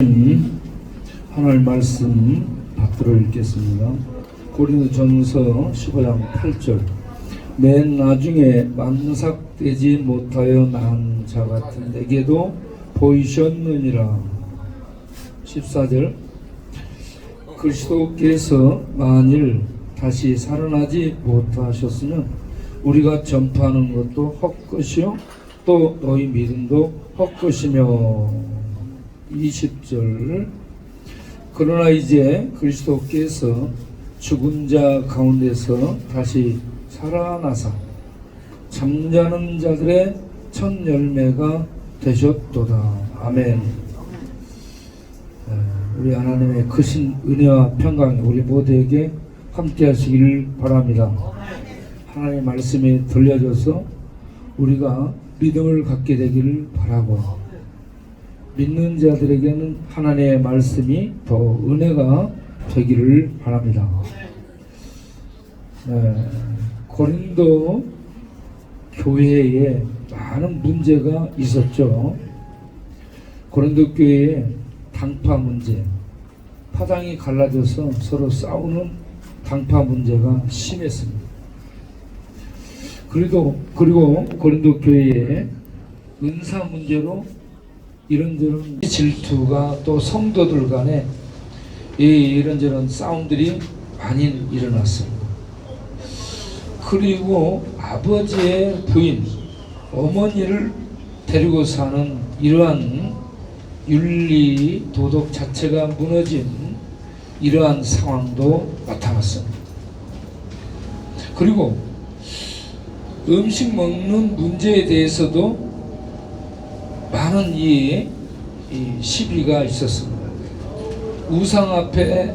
하나님 말씀 받들어 읽겠습니다. 고린도전서 15장 8절. 맨 나중에 만삭되지 못하여 난 자 같은 내게도 보이셨느니라. 14절. 그리스도께서 만일 다시 살아나지 못하셨으면 우리가 전파하는 것도 헛것이요 또 너희 믿음도 헛것이며. 20절. 그러나 이제 그리스도께서 죽은 자 가운데서 다시 살아나사 잠자는 자들의 첫 열매가 되셨도다. 아멘. 우리 하나님의 크신 은혜와 평강이 우리 모두에게 함께 하시길 바랍니다. 하나님의 말씀이 들려져서 우리가 믿음을 갖게 되기를 바라고, 믿는 자들에게는 하나님의 말씀이 더 은혜가 되기를 바랍니다. 고린도 교회에 많은 문제가 있었죠. 고린도 교회에 당파 문제, 파당이 갈라져서 서로 싸우는 당파 문제가 심했습니다. 그리고 고린도 교회에 은사 문제로 이런저런 질투가, 또 성도들 간에 이런저런 싸움들이 많이 일어났습니다. 그리고 아버지의 부인, 어머니를 데리고 사는 이러한 윤리 도덕 자체가 무너진 이러한 상황도 나타났습니다. 그리고 음식 먹는 문제에 대해서도 많은 이 시비가 있었습니다. 우상 앞에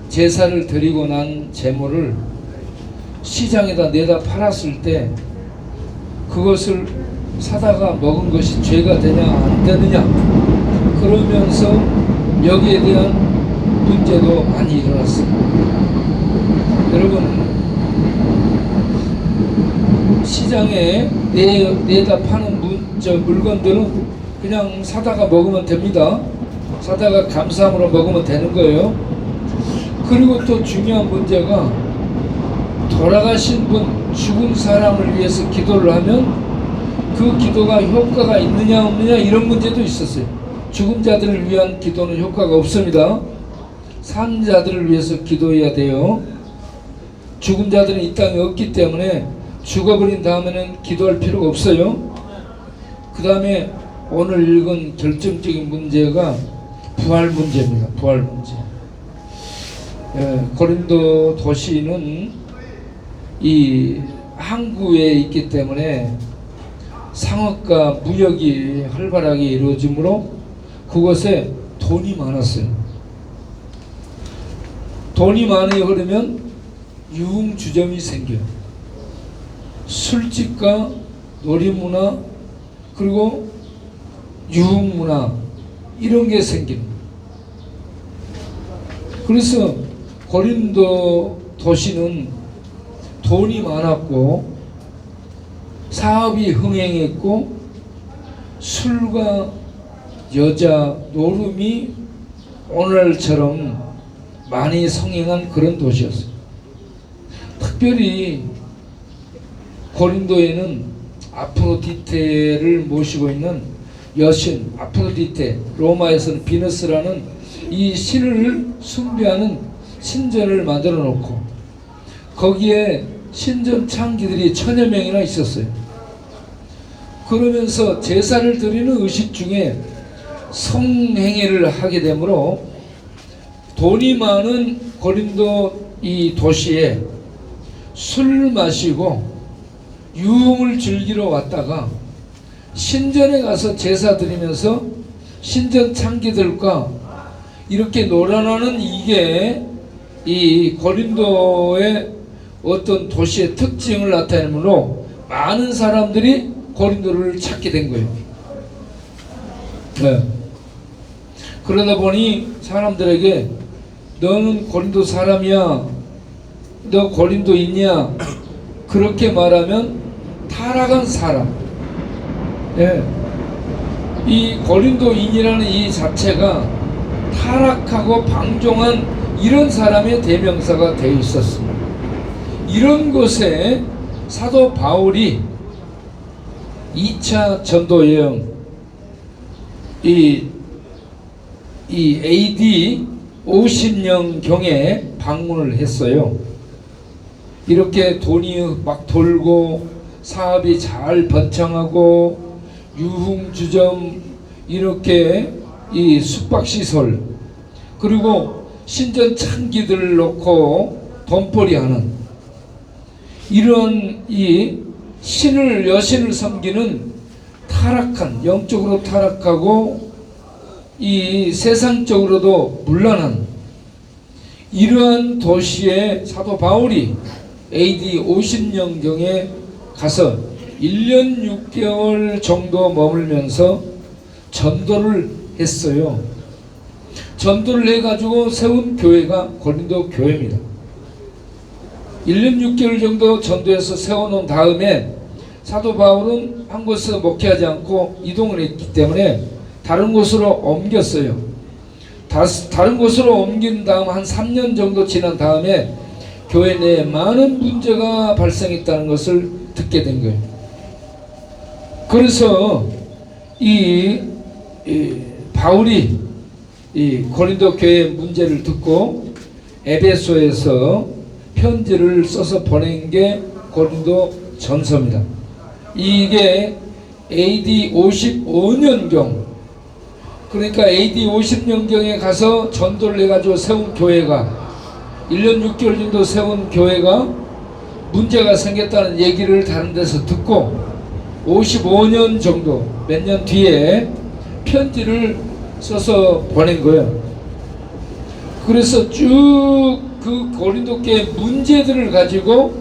제사를 드리고 난 제물을 시장에다 내다 팔았을 때 그것을 사다가 먹은 것이 죄가 되냐 안 되느냐, 그러면서 여기에 대한 문제도 많이 일어났습니다. 여러분, 시장에 내다 파는 물건들은 그냥 사다가 먹으면 됩니다. 사다가 감사함으로 먹으면 되는 거예요. 그리고 또 중요한 문제가, 돌아가신 분, 죽은 사람을 위해서 기도를 하면 그 기도가 효과가 있느냐 없느냐, 이런 문제도 있었어요. 죽은 자들을 위한 기도는 효과가 없습니다. 산 자들을 위해서 기도해야 돼요. 죽은 자들은 이 땅에 없기 때문에 죽어버린 다음에는 기도할 필요가 없어요. 그 다음에 오늘 읽은 결정적인 문제가 부활 문제입니다. 부활 문제. 고린도 도시는 이 항구에 있기 때문에 상업과 무역이 활발하게 이루어지므로 그곳에 돈이 많았어요. 돈이 많이 흐르면 유흥주점이 생겨요. 술집과 놀이문화, 그리고 유흥문화, 이런 게 생깁니다. 그래서 고린도 도시는 돈이 많았고 사업이 흥행했고 술과 여자, 노름이 오늘날처럼 많이 성행한 그런 도시였어요. 특별히 고린도에는 아프로디테를 모시고 있는 여신 아프로디테, 로마에서는 비너스라는 이 신을 숭배하는 신전을 만들어 놓고 거기에 신전 창기들이 1000여 명이나 있었어요. 그러면서 제사를 드리는 의식 중에 성행위를 하게 되므로 돈이 많은 고린도 이 도시에 술 마시고 유흥을 즐기러 왔다가 신전에 가서 제사 드리면서 신전 창기들과 이렇게 놀아나는, 이게 이 고린도의 어떤 도시의 특징을 나타내므로 많은 사람들이 고린도를 찾게 된 거예요. 그러다 보니 사람들에게 너는 고린도 사람이야, 너 고린도인이야, 그렇게 말하면 타락한 사람, 이 고린도인이라는 이 자체가 타락하고 방종한 이런 사람의 대명사가 되어 있었습니다. 이런 곳에 사도 바울이 2차 전도 여행 이 AD 50년경에 방문을 했어요. 이렇게 돈이 막 돌고 사업이 잘 번창하고 유흥주점 이렇게 이 숙박시설 그리고 신전 창기들을 놓고 돈벌이하는 이런 이 신을 여신을 섬기는 타락한 영적으로 타락하고 이 세상적으로도 문란한 이러한 도시에 사도 바울이 AD 50년경에 가서 1년 6개월 정도 머물면서 전도를 했어요. 전도를 해가지고 세운 교회가 고린도 교회입니다. 1년 6개월 정도 전도해서 세워놓은 다음에 사도 바울은 한 곳에서 목회하지 않고 이동을 했기 때문에 다른 곳으로 옮겼어요. 다른 곳으로 옮긴 다음 한 3년 정도 지난 다음에 교회 내에 많은 문제가 발생했다는 것을 듣게 된 거예요. 그래서 이 바울이 이 고린도 교회의 문제를 듣고 에베소에서 편지를 써서 보낸 게 고린도 전서입니다. 이게 AD 55년경 그러니까 AD 50년경에 가서 전도를 해가지고 세운 교회가 1년 6개월 정도 세운 교회가 문제가 생겼다는 얘기를 다른 데서 듣고 55년 정도 몇 년 뒤에 편지를 써서 보낸 거예요. 그래서 쭉 그 고린도 교회 문제들을 가지고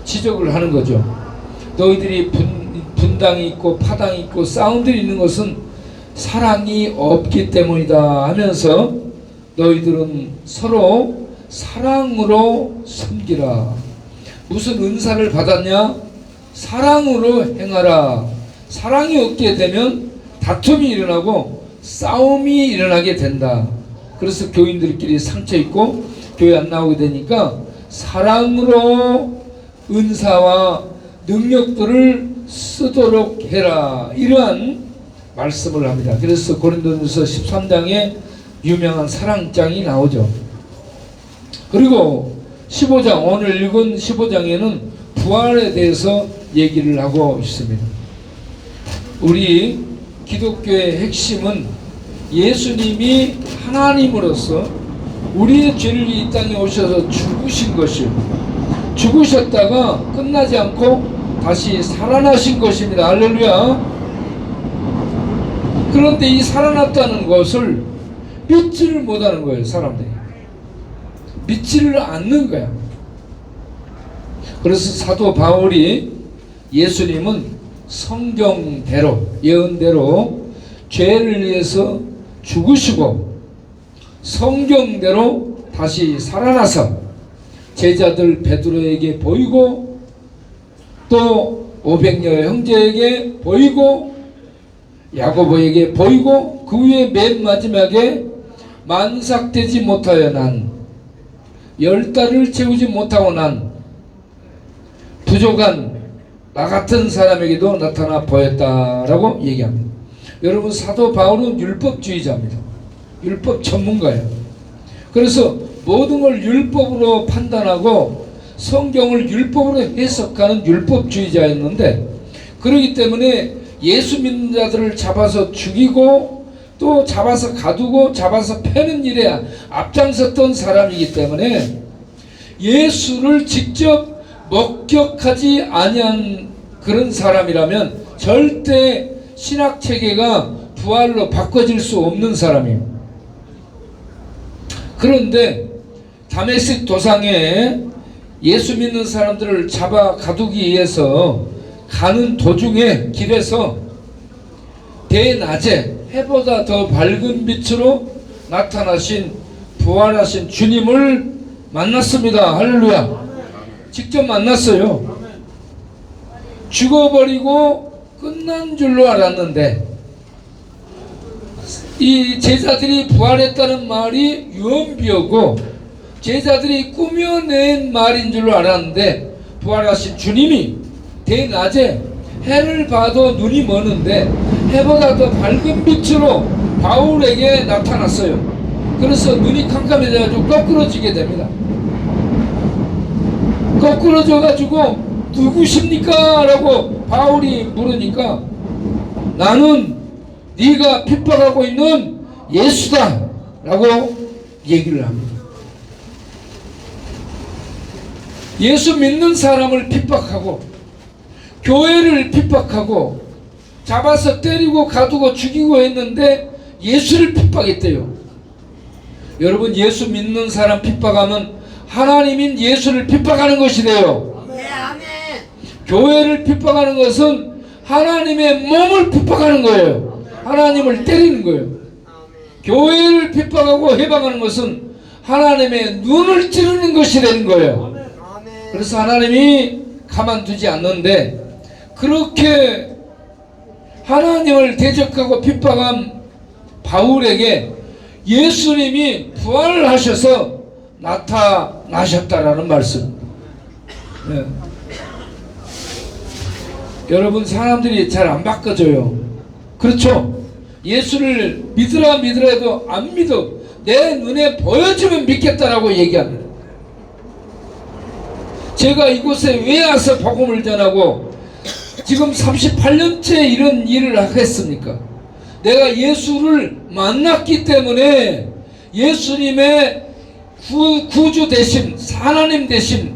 지적을 하는 거죠. 너희들이 분당이 있고 파당이 있고 싸움들이 있는 것은 사랑이 없기 때문이다 하면서 너희들은 서로 사랑으로 섬기라. 무슨 은사를 받았냐? 사랑으로 행하라. 사랑이 없게 되면 다툼이 일어나고 싸움이 일어나게 된다. 그래서 교인들끼리 상처 있고 교회 안 나오게 되니까 사랑으로 은사와 능력들을 쓰도록 해라. 이러한 말씀을 합니다. 그래서 고린도전서 13장에 유명한 사랑장이 나오죠. 그리고 15장 오늘 읽은 15장에는 부활에 대해서 얘기를 하고 있습니다. 우리 기독교의 핵심은 예수님이 하나님으로서 우리의 죄를 이 땅에 오셔서 죽으신 것이요 죽으셨다가 끝나지 않고 다시 살아나신 것입니다. 할렐루야. 그런데 이 살아났다는 것을 믿지를 못하는 거예요. 사람들이 믿지를 않는 거야. 그래서 사도 바울이 예수님은 성경대로 예언대로 죄를 위해서 죽으시고 성경대로 다시 살아나서 제자들 베드로에게 보이고 또 500여 형제에게 보이고 야고보에게 보이고 그 후에 맨 마지막에 만삭되지 못하여 난 10달을 채우지 못하고 난 부족한 나 같은 사람에게도 나타나 보였다라고 얘기합니다. 여러분 사도 바울은 율법주의자입니다. 율법 전문가예요. 그래서 모든 걸 율법으로 판단하고 성경을 율법으로 해석하는 율법주의자였는데 그렇기 때문에 예수 믿는 자들을 잡아서 죽이고 또 잡아서 가두고 잡아서 패는 일에 앞장섰던 사람이기 때문에 예수를 직접 목격하지 아니한 그런 사람이라면 절대 신학체계가 부활로 바꿔질 수 없는 사람이에요. 그런데 다메섹 도상에 예수 믿는 사람들을 잡아 가두기 위해서 가는 도중에 길에서 대낮에 해보다 더 밝은 빛으로 나타나신 부활하신 주님을 만났습니다. 할렐루야. 직접 만났어요. 죽어버리고 끝난 줄로 알았는데 이 제자들이 부활했다는 말이 유언비어고 제자들이 꾸며낸 말인 줄 알았는데 부활하신 주님이 대낮에 해를 봐도 눈이 머는데 해보다 더 밝은 빛으로 바울에게 나타났어요. 그래서 눈이 캄캄해져가지고 거꾸러지게 됩니다. 거꾸러져가지고 누구십니까? 라고 바울이 물으니까 나는 네가 핍박하고 있는 예수다 라고 얘기를 합니다. 예수 믿는 사람을 핍박하고 교회를 핍박하고 잡아서 때리고 가두고 죽이고 했는데 예수를 핍박했대요. 여러분, 예수 믿는 사람 핍박하면 하나님인 예수를 핍박하는 것이 돼요. 교회를 핍박하는 것은 하나님의 몸을 핍박하는 거예요. 하나님을 때리는 거예요. 교회를 핍박하고 해방하는 것은 하나님의 눈을 찌르는 것이 되는 거예요. 그래서 하나님이 가만두지 않는데 그렇게 하나님을 대적하고 핍박한 바울에게 예수님이 부활하셔서 나타나셨다라는 말씀. 네. 여러분, 사람들이 잘 안 바꿔줘요. 그렇죠? 예수를 믿으라 해도 안 믿어. 내 눈에 보여주면 믿겠다라고 얘기합니다. 제가 이곳에 왜 와서 복음을 전하고 지금 38년째 이런 일을 하겠습니까? 내가 예수를 만났기 때문에 예수님의 구주 되심, 하나님 되심,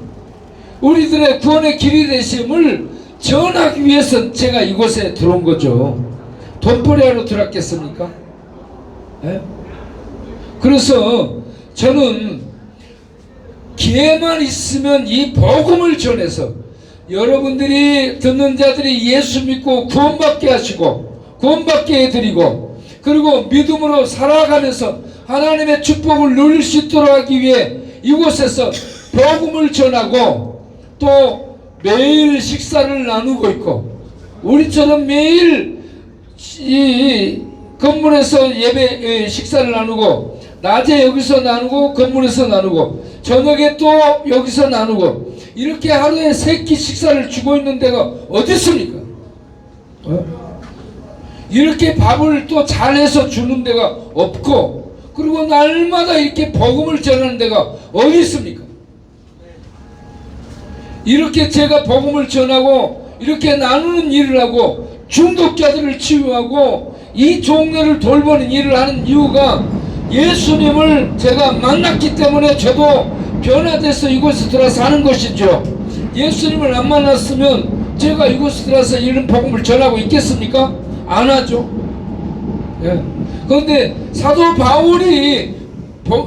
우리들의 구원의 길이 되심을 전하기 위해서 제가 이곳에 들어온 거죠. 돈벌이하러 들어왔겠습니까? 네? 그래서 저는 기회만 있으면 이 복음을 전해서 여러분들이 듣는 자들이 예수 믿고 구원받게 하시고 구원받게 해드리고 그리고 믿음으로 살아가면서 하나님의 축복을 누릴 수 있도록 하기 위해 이곳에서 복음을 전하고 또 매일 식사를 나누고 있고 우리처럼 매일 이 건물에서 예배 식사를 나누고 낮에 여기서 나누고 건물에서 나누고 저녁에 또 여기서 나누고 이렇게 하루에 3끼 식사를 주고 있는 데가 어디 있습니까? 이렇게 밥을 또 잘해서 주는 데가 없고 그리고 날마다 이렇게 복음을 전하는 데가 어디 있습니까? 이렇게 제가 복음을 전하고 이렇게 나누는 일을 하고 중독자들을 치유하고 이 종교를 돌보는 일을 하는 이유가 예수님을 제가 만났기 때문에 저도 변화돼서 이곳에 들어와서 하는 것이죠. 예수님을 안 만났으면 제가 이곳에 들어와서 이런 복음을 전하고 있겠습니까? 안 하죠. 예. 그런데 사도 바울이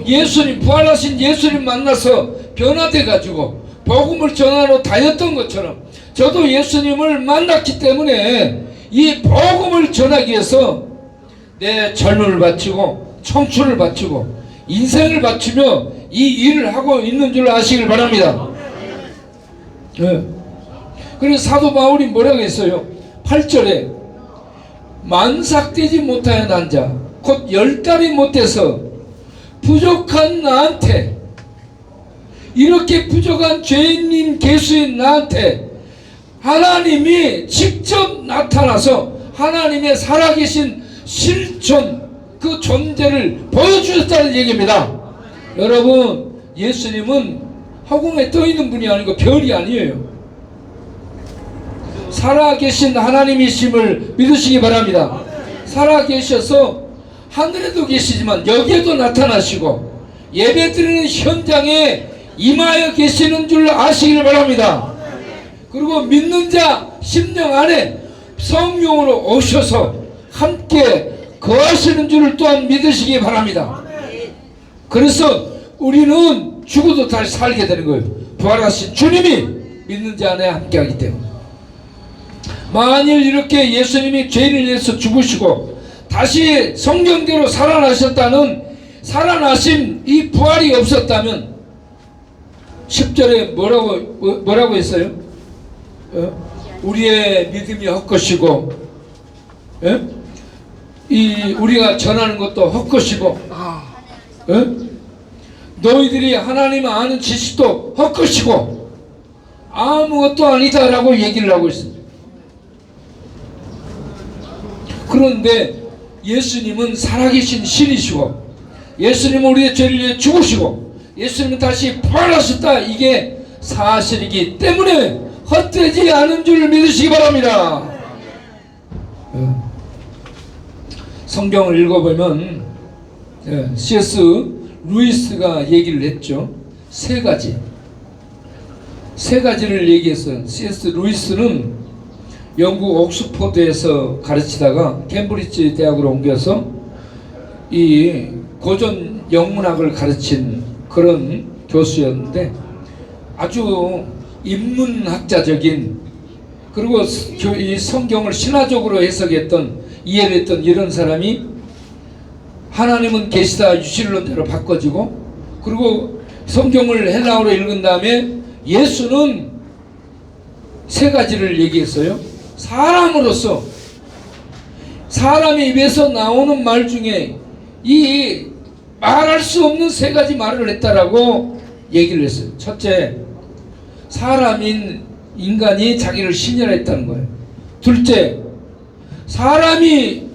예수님, 부활하신 예수님 만나서 변화돼 가지고 복음을 전하러 다녔던 것처럼 저도 예수님을 만났기 때문에 이 복음을 전하기 위해서 내 젊음을 바치고 청춘을 바치고 인생을 바치며 이 일을 하고 있는 줄 아시길 바랍니다. 네. 그래서 사도 바울이 뭐라고 했어요? 8절에 만삭되지 못하여 난 자 곧 10달이 못돼서 부족한 나한테 이렇게 부족한 죄인인 개수인 나한테 하나님이 직접 나타나서 하나님의 살아계신 실존 그 존재를 보여주셨다는 얘기입니다. 여러분, 예수님은 허공에 떠있는 분이 아니고 별이 아니에요. 살아계신 하나님이심을 믿으시기 바랍니다. 살아계셔서 하늘에도 계시지만 여기에도 나타나시고 예배드리는 현장에 임하여 계시는 줄 아시길 바랍니다. 그리고 믿는 자 심령 안에 성령으로 오셔서 함께 거하시는 줄을 또한 믿으시기 바랍니다. 그래서 우리는 죽어도 다시 살게 되는 거예요. 부활하신 주님이 믿는 자 안에 함께하기 때문에. 만일 이렇게 예수님이 죄인을 위해서 죽으시고 다시 성경대로 살아나셨다는 살아나심 이 부활이 없었다면 10절에 뭐라고 했어요? 우리의 믿음이 헛것이고 우리가 전하는 것도 헛것이고, 어? 너희들이 하나님 아는 지식도 헛것이고 아무것도 아니다라고 얘기를 하고 있습니다. 그런데 예수님은 살아계신 신이시고, 예수님은 우리의 죄를 위해 죽으시고, 예수님은 다시 부활하셨다, 이게 사실이기 때문에 헛되지 않은 줄 믿으시기 바랍니다. 성경을 읽어보면 C.S. 루이스가 얘기를 했죠. 세 가지를 얘기했어요. C.S. 루이스는 영국 옥스포드에서 가르치다가 캠브리지 대학으로 옮겨서 이 고전 영문학을 가르친 그런 교수였는데, 아주 인문학자적인, 그리고 이 성경을 신화적으로 해석했던, 이해를 했던 이런 사람이 하나님은 계시다 유실론자로 바꿔지고, 그리고 성경을 헬라어로 읽은 다음에 예수는 세 가지를 얘기했어요. 사람으로서, 사람의 입에서 나오는 말 중에 이 말할 수 없는 세 가지 말을 했다라고 얘기를 했어요. 첫째, 사람인 인간이 자기를 신멸했다는 거예요. 둘째, 사람이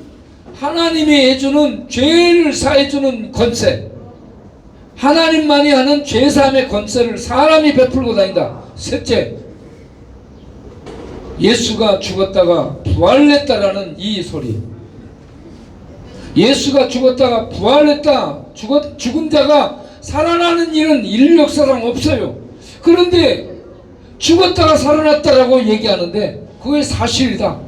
하나님이 해주는 죄를 사해주는 권세, 하나님만이 하는 죄사함의 권세를 사람이 베풀고 다닌다. 셋째, 예수가 죽었다가 부활했다라는 이 소리. 예수가 죽었다가 부활했다, 죽은 자가 살아나는 일은 인류 역사상 없어요. 그런데 죽었다가 살아났다라고 얘기하는데 그게 사실이다.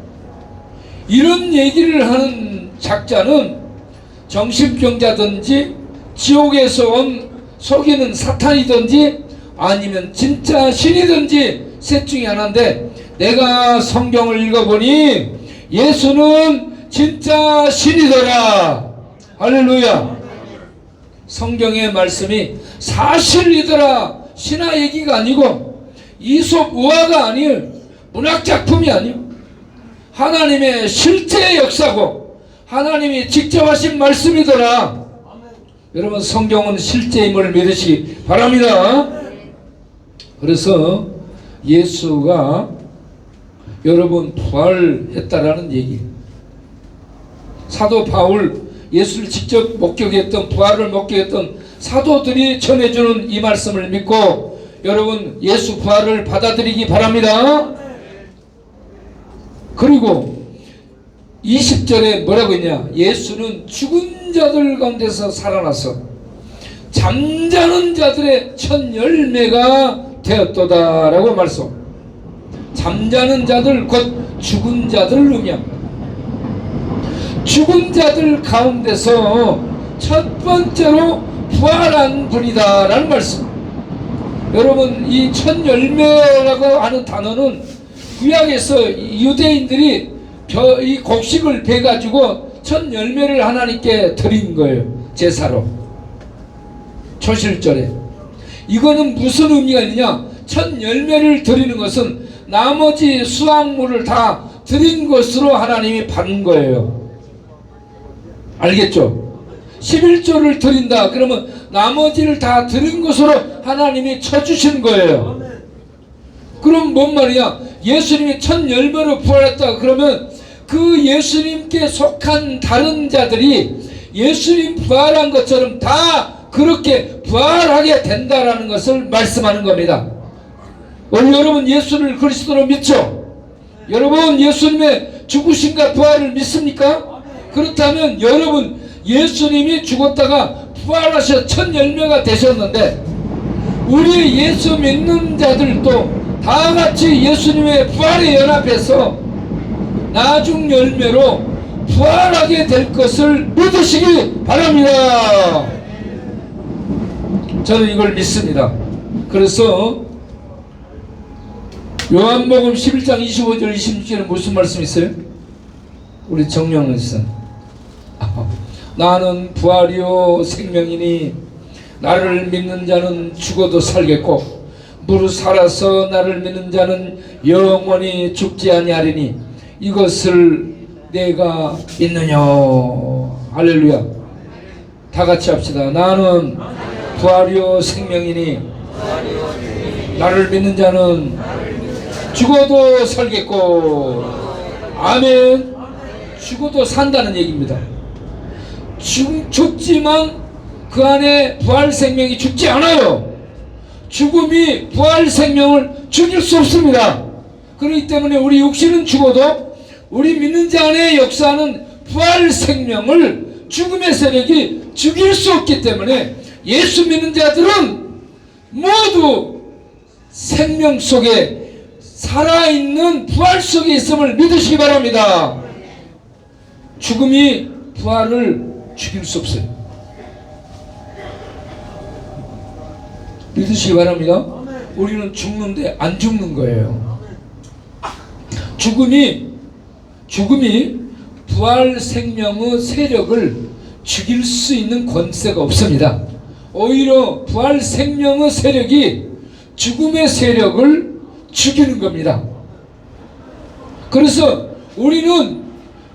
이런 얘기를 하는 작자는 정신병자든지 지옥에서 온 속이는 사탄이든지 아니면 진짜 신이든지 셋 중에 하나인데, 내가 성경을 읽어보니 예수는 진짜 신이더라. 할렐루야. 성경의 말씀이 사실이더라. 신화 얘기가 아니고 이솝 우화가 아니에요. 문학작품이 아니에요. 하나님의 실제 역사고 하나님이 직접 하신 말씀이더라. 여러분, 성경은 실제임을 믿으시기 바랍니다. 그래서 예수가 여러분 부활했다라는 얘기. 사도 바울, 예수를 직접 목격했던, 부활을 목격했던 사도들이 전해주는 이 말씀을 믿고 여러분 예수 부활을 받아들이기 바랍니다. 그리고 20절에 뭐라고 했냐? 예수는 죽은 자들 가운데서 살아나서 잠자는 자들의 첫 열매가 되었도다 라고 말씀. 잠자는 자들, 곧 죽은 자들을 의미합니다. 죽은 자들 가운데서 첫 번째로 부활한 분이다 라는 말씀. 여러분, 이 첫 열매라고 하는 단어는 구약에서 유대인들이 이 곡식을 베가지고 첫 열매를 하나님께 드린 거예요. 제사로. 초실절에. 이거는 무슨 의미가 있느냐? 첫 열매를 드리는 것은 나머지 수확물을 다 드린 것으로 하나님이 받는 거예요. 알겠죠? 11조를 드린다 그러면 나머지를 다 드린 것으로 하나님이 쳐주신 거예요. 그럼 뭔 말이야? 예수님이 첫 열매로 부활했다 그러면 그 예수님께 속한 다른 자들이 예수님 부활한 것처럼 다 그렇게 부활하게 된다라는 것을 말씀하는 겁니다. 오늘 여러분 예수를 그리스도로 믿죠? 여러분 예수님의 죽으심과 부활을 믿습니까? 그렇다면 여러분 예수님이 죽었다가 부활하셔 첫 열매가 되셨는데 우리 예수 믿는 자들도 다 같이 예수님의 부활에 연합해서 나중 열매로 부활하게 될 것을 믿으시기 바랍니다. 저는 이걸 믿습니다. 그래서 요한복음 11장 25절 26절에 무슨 말씀 있어요? 우리 정명은 선 나는 부활이요 생명이니 나를 믿는 자는 죽어도 살겠고 무릇 살아서 나를 믿는 자는 영원히 죽지 아니하리니 이것을 내가 믿느냐. 할렐루야. 다 같이 합시다. 나는 부활이요 생명이니 나를 믿는 자는 죽어도 살겠고. 아멘. 죽어도 산다는 얘기입니다. 죽지만 그 안에 부활 생명이 죽지 않아요. 죽음이 부활 생명을 죽일 수 없습니다. 그렇기 때문에 우리 육신은 죽어도 우리 믿는 자 안에 역사하는 부활 생명을 죽음의 세력이 죽일 수 없기 때문에 예수 믿는 자들은 모두 생명 속에 살아있는 부활 속에 있음을 믿으시기 바랍니다. 죽음이 부활을 죽일 수 없어요. 믿으시기 바랍니다. 우리는 죽는데 안 죽는 거예요. 죽음이 부활 생명의 세력을 죽일 수 있는 권세가 없습니다. 오히려 부활 생명의 세력이 죽음의 세력을 죽이는 겁니다. 그래서 우리는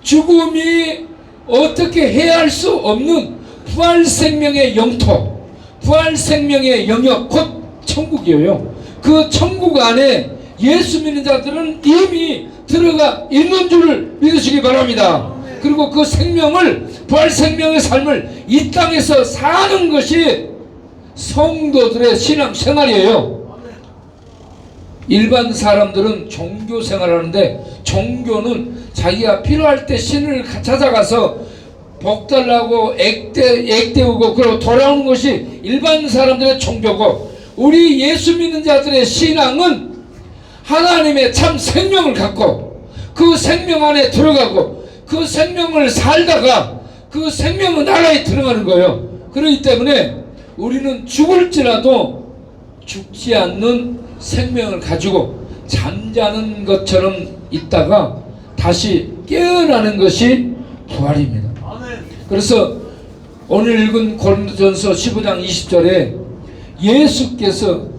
죽음이 어떻게 해할 수 없는 부활 생명의 영토, 부활 생명의 영역, 곧 천국이에요. 그 천국 안에 예수 믿는 자들은 이미 들어가 있는 줄을 믿으시기 바랍니다. 그리고 그 생명을, 부활 생명의 삶을 이 땅에서 사는 것이 성도들의 신앙 생활이에요. 일반 사람들은 종교 생활하는데, 종교는 자기가 필요할 때 신을 찾아가서 복 달라고 액대우고 그러고 돌아오는 것이 일반 사람들의 종교고, 우리 예수 믿는 자들의 신앙은 하나님의 참 생명을 갖고 그 생명 안에 들어가고 그 생명을 살다가 그 생명의 나라에 들어가는 거예요. 그렇기 때문에 우리는 죽을지라도 죽지 않는 생명을 가지고 잠자는 것처럼 있다가 다시 깨어나는 것이 부활입니다. 그래서 오늘 읽은 고린도전서 15장 20절에 예수께서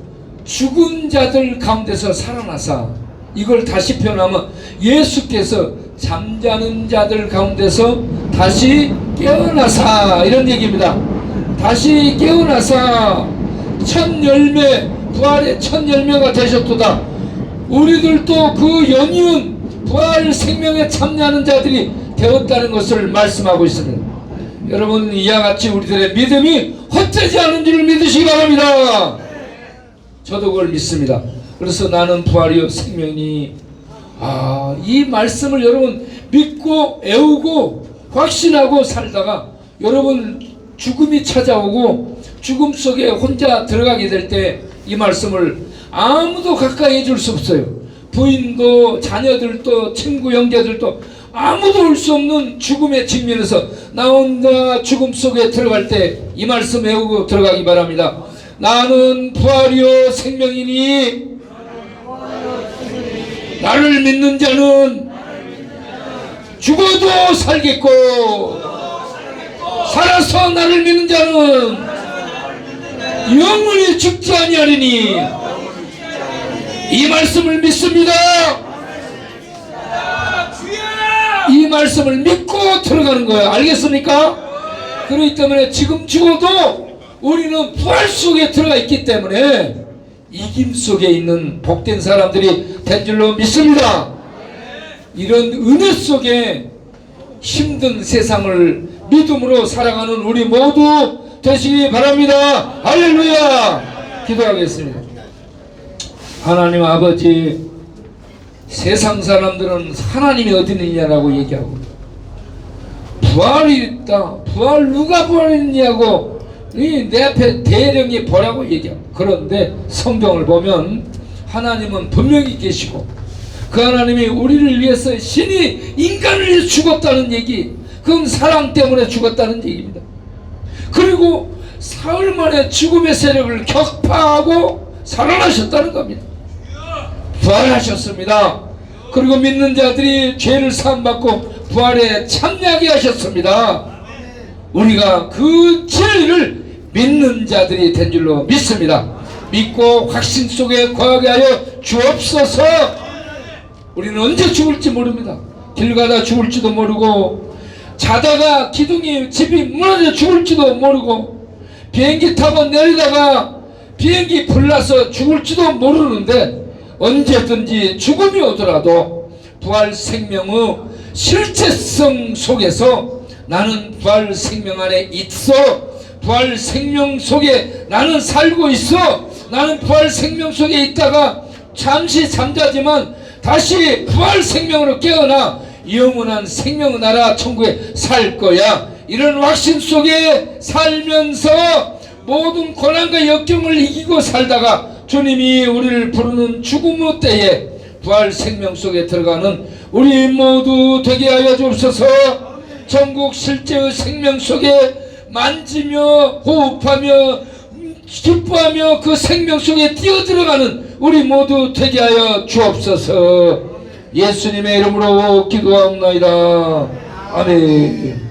죽은 자들 가운데서 살아나사, 이걸 다시 표현하면 예수께서 잠자는 자들 가운데서 다시 깨어나사, 이런 얘기입니다. 다시 깨어나사 첫 열매, 부활의 첫 열매가 되셨도다. 우리들도 그 연이은 부활 생명에 참여하는 자들이 되었다는 것을 말씀하고 있습니다. 여러분, 이와 같이 우리들의 믿음이 헛되지 않은 줄을 믿으시기 바랍니다. 저도 그걸 믿습니다. 그래서 나는 부활이요 생명이니, 이 말씀을 여러분 믿고 애우고 확신하고 살다가 여러분 죽음이 찾아오고 죽음 속에 혼자 들어가게 될 때 이 말씀을 아무도 가까이 해줄 수 없어요. 부인도 자녀들도 친구 형제들도 아무도 올 수 없는 죽음의 직면에서 나 혼자 죽음 속에 들어갈 때 이 말씀 외우고 들어가기 바랍니다. 나는 부활이요 생명이니 나를 믿는 자는 죽어도 살겠고 살아서 나를 믿는 자는 영원히 죽지 아니하리니, 이 말씀을 믿습니다. 이 말씀을 믿고 들어가는 거예요. 알겠습니까? 그렇기 때문에 지금 죽어도 우리는 부활 속에 들어가 있기 때문에 이김 속에 있는 복된 사람들이 된 줄로 믿습니다. 이런 은혜 속에 힘든 세상을 믿음으로 살아가는 우리 모두 되시기 바랍니다. 할렐루야. 기도하겠습니다. 하나님 아버지, 세상 사람들은 하나님이 어디 있느냐라고 얘기하고, 부활이 있다, 부활 누가 부활했냐고 내 앞에 대령이 보라고 얘기하고, 그런데 성경을 보면 하나님은 분명히 계시고 그 하나님이 우리를 위해서 신이 인간을 위해 죽었다는 얘기, 그건 사랑 때문에 죽었다는 얘기입니다. 그리고 사흘 만에 죽음의 세력을 격파하고 살아나셨다는 겁니다. 부활하셨습니다. 그리고 믿는 자들이 죄를 사함받고 부활에 참여하게 하셨습니다. 우리가 그 진리를 믿는 자들이 된 줄로 믿습니다. 믿고 확신 속에 거하게 하여 주옵소서. 우리는 언제 죽을지 모릅니다. 길 가다 죽을지도 모르고, 자다가 기둥이 집이 무너져 죽을지도 모르고, 비행기 타고 내리다가 비행기 불나서 죽을지도 모르는데, 언제든지 죽음이 오더라도 부활 생명의 실체성 속에서 나는 부활 생명 안에 있어, 부활 생명 속에 나는 살고 있어, 나는 부활 생명 속에 있다가 잠시 잠자지만 다시 부활 생명으로 깨어나 영원한 생명의 나라 천국에 살 거야. 이런 확신 속에 살면서 모든 고난과 역경을 이기고 살다가 주님이 우리를 부르는 죽음의 때에 부활 생명 속에 들어가는 우리 모두 되게 하여 주옵소서. 천국 실제의 생명 속에 만지며 호흡하며 기뻐하며 그 생명 속에 뛰어들어가는 우리 모두 되게 하여 주옵소서. 예수님의 이름으로 기도하옵나이다. 아멘.